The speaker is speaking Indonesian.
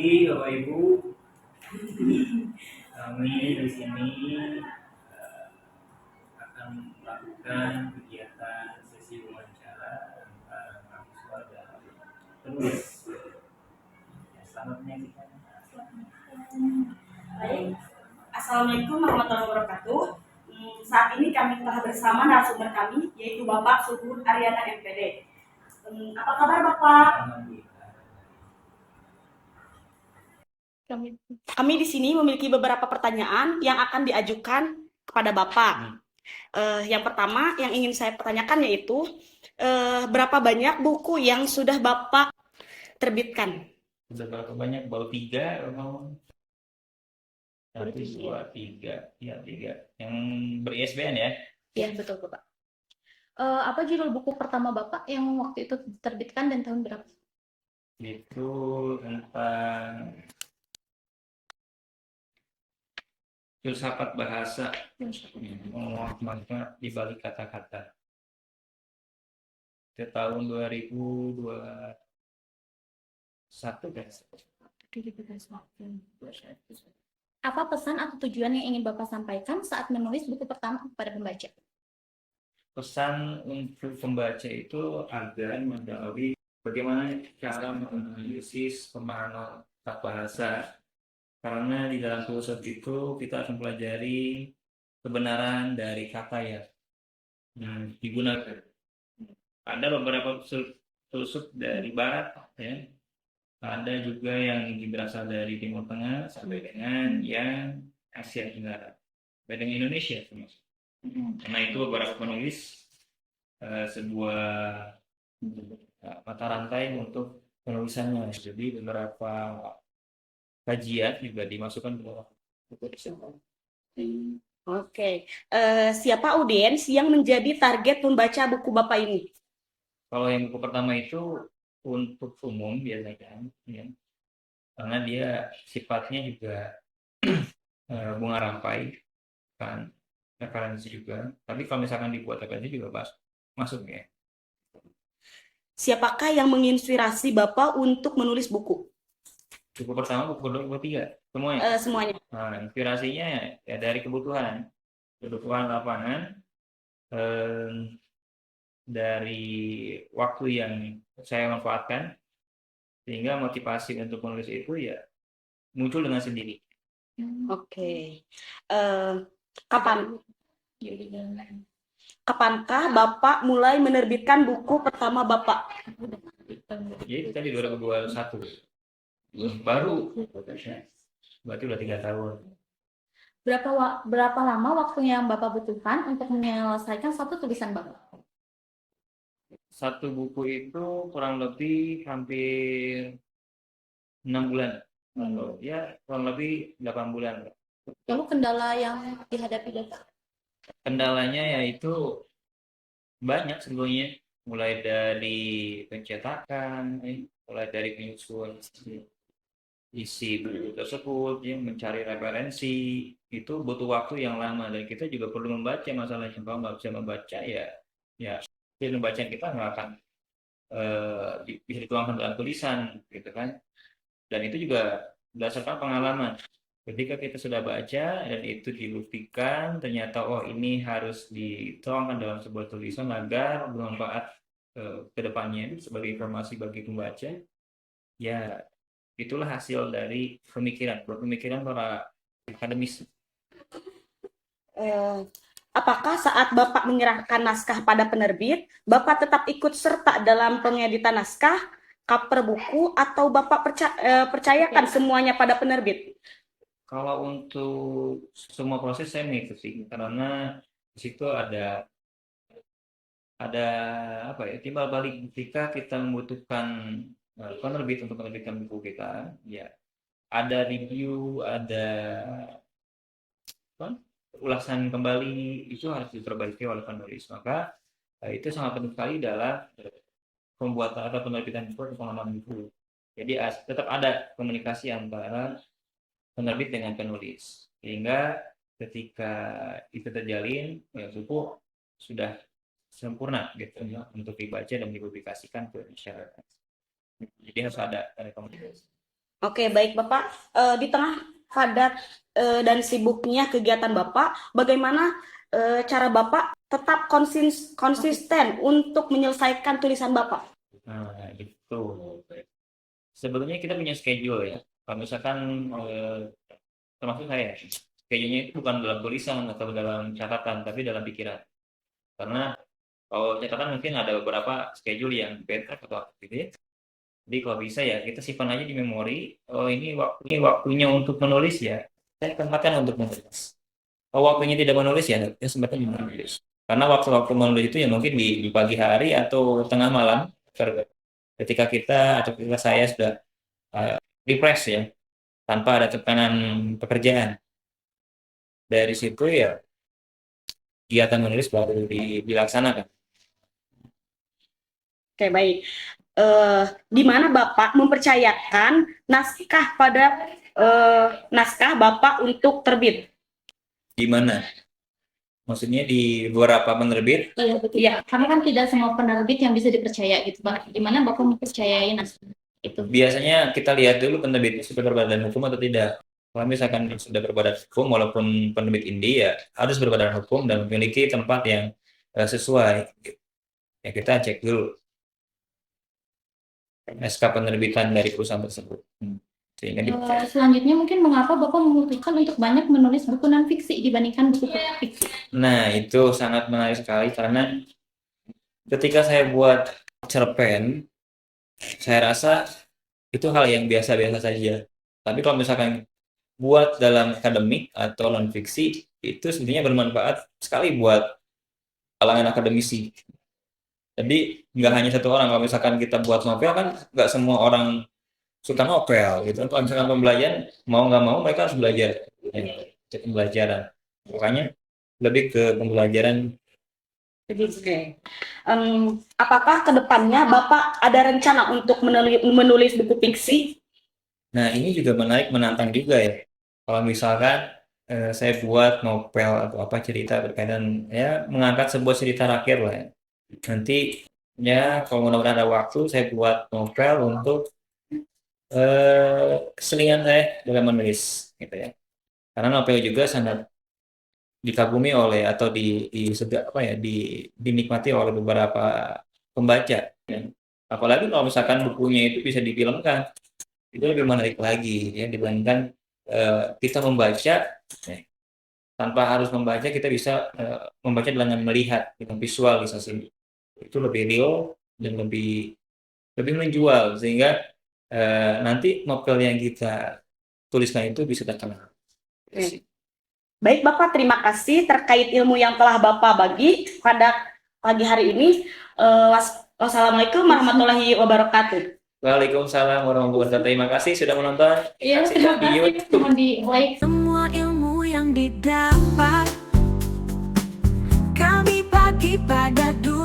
pagi Bapak Ibu. Kami di sini eh, akan melakukan kegiatan sesi wawancara antara mahasiswa dan penulis. Ya, selamat menyaksikan. Baik, Assalamualaikum warahmatullahi wabarakatuh. Saat ini kami telah bersama narasumber kami, yaitu Bapak Suhud Aryana MPD. Apa kabar Bapak? Kami di sini memiliki beberapa pertanyaan yang akan diajukan kepada Bapak. Yang pertama yang ingin saya pertanyakan yaitu berapa banyak buku yang sudah Bapak terbitkan? Sudah berapa banyak? Baru 3 mau? 1, 2, 3. Ya, 3. Yang ber-ISBN ya? Iya, betul Bapak. Apa judul buku pertama Bapak yang waktu itu diterbitkan dan tahun berapa? Itu tentang filsafat bahasa, makna di balik kata-kata. Itu tahun 2021 kan? Apa pesan atau tujuan yang ingin Bapak sampaikan saat menulis buku pertama kepada pembaca? Pesan untuk pembaca itu agar mengetahui bagaimana cara menganalisis pemahaman tata bahasa. Karena di dalam filosofi itu kita akan pelajari kebenaran dari kata ya digunakan. Ada beberapa filsuf dari barat ya. Ada juga yang berasal dari Timur Tengah sampai dengan yang Asia Tenggara. Sampai dengan Indonesia termasuk. Karena itu beberapa penulis sebuah mata rantai untuk penulisannya. Jadi beberapa kajian juga dimasukkan ke dalam buku tersebut. Oke, siapa audiens yang menjadi target membaca buku Bapak ini? Kalau yang buku pertama itu untuk umum biasanya, ya. Karena dia sifatnya juga bunga rampai, kan referensi juga. Tapi kalau misalkan dibuat referensi juga masuk ya. Siapakah yang menginspirasi Bapak untuk menulis buku? Buku pertama, buku kedua, buku ketiga, semuanya. Semuanya. Nah, inspirasinya ya dari kebutuhan lapangan, dari waktu yang saya manfaatkan, sehingga motivasi untuk menulis itu ya muncul dengan sendiri. Oke. Kapankah Bapak mulai menerbitkan buku pertama Bapak? Jadi tadi 2021 baru, berarti udah 3 tahun. Berapa lama waktu yang Bapak butuhkan untuk menyelesaikan satu tulisan Bapak? Satu buku itu kurang lebih hampir 6 bulan. Ya kurang lebih 8 bulan. Lalu kendala yang dihadapi Bapak? Kendalanya yaitu banyak sebetulnya, mulai dari pencetakan, mulai dari penyusunan isi buku tersebut, ya, mencari referensi, itu butuh waktu yang lama dan kita juga perlu membaca. Masalahnya kalau nggak bisa membaca ya pembacaan kita nggak akan bisa dituangkan dalam tulisan gitu kan. Dan itu juga berdasarkan pengalaman. Ketika kita sudah baca dan itu dibuktikan ternyata ini harus dituangkan dalam sebuah tulisan agar bermanfaat ke depannya sebagai informasi bagi pembaca, ya itulah hasil dari pemikiran para akademis. Apakah saat Bapak menyerahkan naskah pada penerbit, Bapak tetap ikut serta dalam pengeditan naskah, cover buku, atau Bapak percayakan semuanya pada penerbit? Kalau untuk semua proses saya mengikuti, karena di situ ada apa ya, timbal balik ketika kita membutuhkan penerbit untuk menerbitkan buku kita, ya ada review, ada ulasan kembali, itu harus diperbaiki oleh penulis. Maka itu sangat penting sekali dalam pembuatan atau penerbitan buku atau pengembangan buku. Jadi tetap ada komunikasi antara penerbit dengan penulis, sehingga ketika itu terjalin, ya buku sudah sempurna gitu ya, untuk dibaca dan dipublikasikan ke masyarakat. Jadi harus ada komunikasi. Oke, baik Bapak. Di tengah padat dan sibuknya kegiatan Bapak, bagaimana cara Bapak tetap konsisten untuk menyelesaikan tulisan Bapak? Nah, itu. Sebetulnya kita punya schedule ya. Kalau misalkan termasuk saya, schedule-nya itu bukan dalam tulisan atau dalam catatan, tapi dalam pikiran. Karena kalau catatan mungkin ada beberapa schedule yang bad atau apa gitu ya. Jadi kalau bisa ya kita simpan aja di memori. Oh ini waktunya untuk menulis ya. Saya tempatkan untuk menulis. Kalau waktunya tidak menulis ya, ya sempatnya di menulis. Karena waktu-waktu menulis itu ya mungkin di pagi hari atau tengah malam. Ketika kita atau ketika saya sudah refresh ya, tanpa ada tekanan pekerjaan. Dari situ ya kegiatan menulis baru dilaksanakan. Oke, baik. Di mana Bapak mempercayakan naskah Bapak untuk terbit? Di mana? Maksudnya di beberapa penerbit? Iya, betul. Iya. Karena kan tidak semua penerbit yang bisa dipercaya gitu, Pak. Di mana Bapak mempercayai naskah itu? Biasanya kita lihat dulu penerbitnya sudah berbadan hukum atau tidak. Kalau misalkan sudah berbadan hukum, walaupun penerbit indie ya harus berbadan hukum dan memiliki tempat yang sesuai. Ya kita cek dulu SK penerbitan dari perusahaan tersebut. Sehingga Selanjutnya mungkin mengapa Bapak memutuskan untuk banyak menulis buku non-fiksi dibandingkan buku fiksi? Nah, itu sangat menarik sekali karena ketika saya buat cerpen, saya rasa itu hal yang biasa-biasa saja. Tapi kalau misalkan buat dalam akademik atau non-fiksi, itu sebenarnya bermanfaat sekali buat kalangan akademisi. Jadi nggak hanya satu orang, kalau misalkan kita buat novel kan nggak semua orang suka novel gitu. Kalau misalkan pembelajaran mau nggak mau mereka harus belajar, ya, pembelajaran. Makanya lebih ke pembelajaran. Oke. Apakah kedepannya Bapak ada rencana untuk menulis buku fiksi? Nah ini juga menarik, menantang juga ya. Kalau misalkan saya buat novel atau apa cerita berkaitan ya mengangkat sebuah cerita rakyat lah ya. Nanti ya kalau mudah-mudahan ada waktu saya buat novel untuk kesenian saya dalam menulis gitu ya. Karena novel juga sangat dikagumi oleh atau dinikmati oleh beberapa pembaca ya. Apalagi kalau misalkan bukunya itu bisa difilmkan, itu lebih menarik lagi ya dibandingkan kita membaca ya. Tanpa harus membaca kita bisa membaca dengan melihat dengan visualisasi. Itu lebih real dan lebih menjual sehingga nanti novel yang kita tuliskan itu bisa terkenal. Oke. Baik Bapak, terima kasih terkait ilmu yang telah Bapak bagi pada pagi hari ini. Wassalamualaikum warahmatullahi wabarakatuh. Waalaikumsalam warahmatullahi wabarakatuh. Terima kasih sudah menonton. Iya, Saksikan di YouTube. mohon di like. Semua ilmu yang didapat kami bagi pada dunia.